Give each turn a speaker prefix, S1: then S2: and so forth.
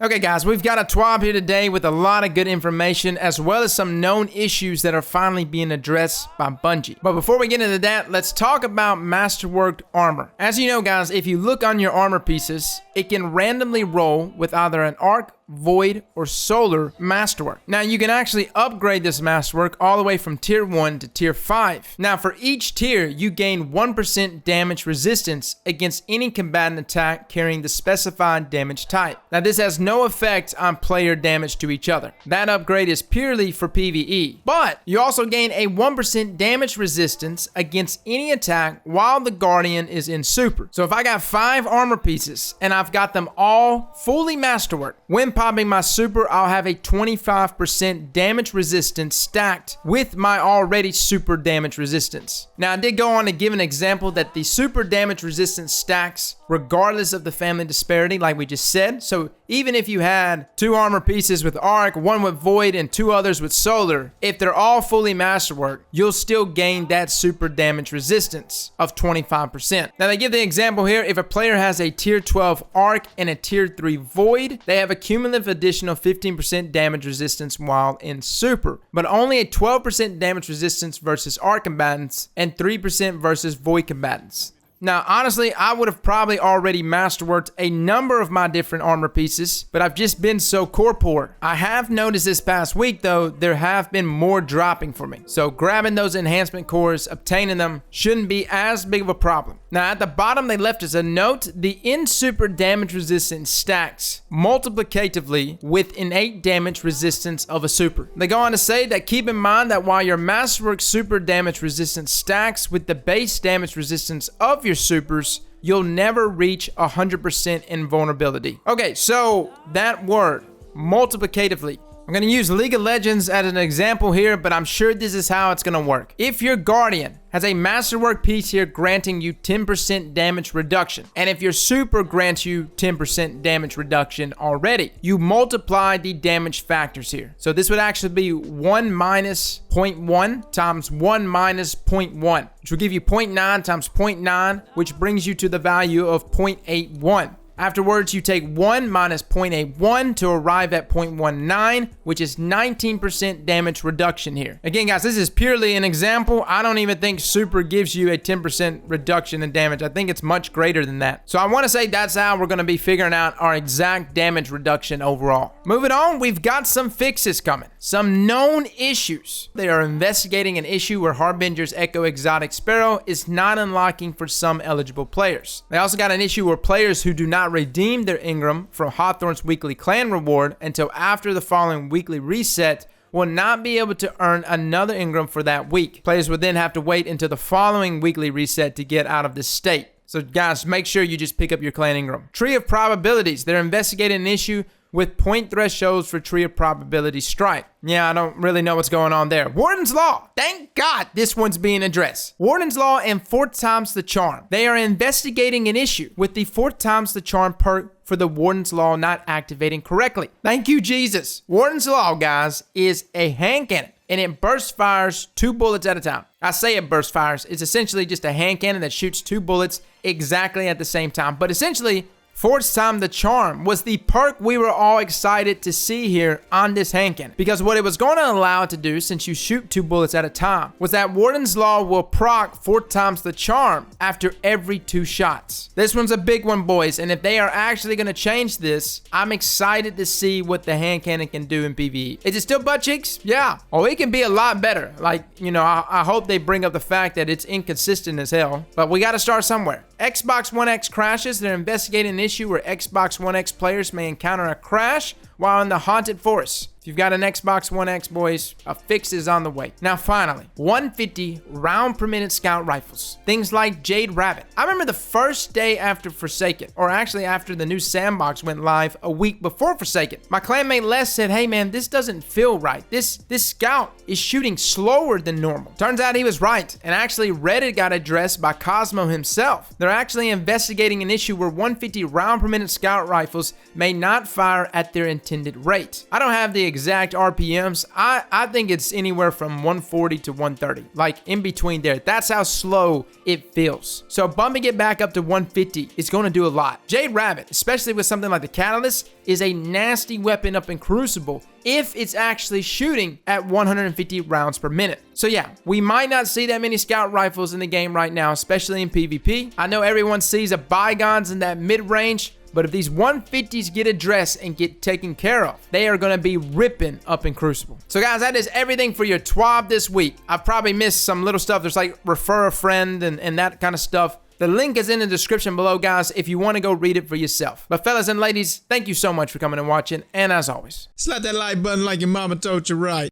S1: Okay guys, we've got a TWAB here today with a lot of good information as well as some known issues that are finally being addressed by Bungie. But before we get into that, let's talk about Masterwork Armor. As you know guys, if you look on your armor pieces, it can randomly roll with either an arc, void, or solar masterwork. Now you can actually upgrade this masterwork all the way from tier 1 to tier 5. Now for each tier, you gain 1% damage resistance against any combatant attack carrying the specified damage type. Now this has no effect on player damage to each other. That upgrade is purely for PvE. But you also gain a 1% damage resistance against any attack while the Guardian is in super. So if I got 5 armor pieces and I've got them all fully masterwork, when popping my super, I'll have a 25% damage resistance stacked with my already super damage resistance. Now I did go on to give an example that the super damage resistance stacks regardless of the family disparity like we just said. So even if you had 2 armor pieces with arc, 1 with void, and 2 others with solar, if they're all fully masterwork, you'll still gain that super damage resistance of 25%. Now they give the example here, if a player has a tier 12 arc and a tier 3 void, they have a cumulative additional 15% damage resistance while in super, but only a 12% damage resistance versus arc combatants and 3% versus void combatants. Now, honestly, I would have probably already masterworked a number of my different armor pieces, but I've just been so core poor. I have noticed this past week, though, there have been more dropping for me. So grabbing those enhancement cores, obtaining them, shouldn't be as big of a problem. Now, at the bottom, they left us a note. The in-super damage resistance stacks multiplicatively with innate damage resistance of a super. They go on to say that keep in mind that while your masterwork super damage resistance stacks with the base damage resistance of your supers, you'll never reach 100% invulnerability. Okay, so that word, multiplicatively. I'm going to use League of Legends as an example here, but I'm sure this is how it's going to work. If your Guardian has a masterwork piece here granting you 10% damage reduction, and if your super grants you 10% damage reduction already, you multiply the damage factors here. So this would actually be 1 minus 0.1 times 1 minus 0.1, which will give you 0.9 times 0.9, which brings you to the value of 0.81. Afterwards, you take 1 minus 0.81 to arrive at 0.19, which is 19% damage reduction here. Again, guys, this is purely an example. I don't even think super gives you a 10% reduction in damage. I think it's much greater than that. So I want to say that's how we're going to be figuring out our exact damage reduction overall. Moving on, we've got some fixes coming. Some known issues. They are investigating an issue where Harbinger's Echo Exotic Sparrow is not unlocking for some eligible players. They also got an issue where players who do not redeem their Ingram from Hawthorne's weekly clan reward until after the following weekly reset will not be able to earn another Ingram for that week. Players would then have to wait until the following weekly reset to get out of this state. So guys, make sure you just pick up your clan Ingram. Tree of Probabilities. They're investigating an issue with point thresholds for Tree of Probability strike. Yeah, I don't really know what's going on there. Wardens Law. Thank God this one's being addressed. Wardens Law and 4 times the charm. They are investigating an issue with the 4 times the charm perk for the Wardens Law not activating correctly. Thank you, Jesus. Wardens Law, guys, is a hand cannon, and it burst fires 2 bullets at a time. I say it burst fires. It's essentially just a hand cannon that shoots 2 bullets exactly at the same time. But essentially, 4 times the charm was the perk we were all excited to see here on this hand cannon. Because what it was going to allow it to do, since you shoot 2 bullets at a time, was that Warden's Law will proc 4 times the charm after every 2 shots. This one's a big one, boys, and if they are actually going to change this, I'm excited to see what the hand cannon can do in PvE. Is it still butt cheeks? Yeah. Oh, it can be a lot better. Like, you know, I hope they bring up the fact that it's inconsistent as hell, but we got to start somewhere. Xbox One X crashes. They're investigating an issue where Xbox One X players may encounter a crash while in the haunted forest. If you've got an Xbox One X, boys, a fix is on the way. Now, finally, 150 round per minute scout rifles. Things like Jade Rabbit. I remember the first day after Forsaken, or actually after the new Sandbox went live a week before Forsaken. My clanmate Les said, hey man, this doesn't feel right. This scout is shooting slower than normal. Turns out he was right, and actually Reddit got addressed by Cosmo himself. They're actually investigating an issue where 150 round per minute scout rifles may not fire at their intended intended rate. I don't have the exact RPMs. I think it's anywhere from 140 to 130, like in between there. That's how slow it feels. So bumping it back up to 150 is going to do a lot. Jade Rabbit, especially with something like the Catalyst, is a nasty weapon up in Crucible if it's actually shooting at 150 rounds per minute. So yeah, we might not see that many scout rifles in the game right now, especially in PvP. I know everyone sees a Bygones in that mid-range, but if these 150s get addressed and get taken care of, they are going to be ripping up in Crucible. So guys, that is everything for your TWAB this week. I probably missed some little stuff. There's like refer a friend and that kind of stuff. The link is in the description below, guys, if you want to go read it for yourself. But fellas and ladies, thank you so much for coming and watching. And as always,
S2: slap that like button like your mama told you right.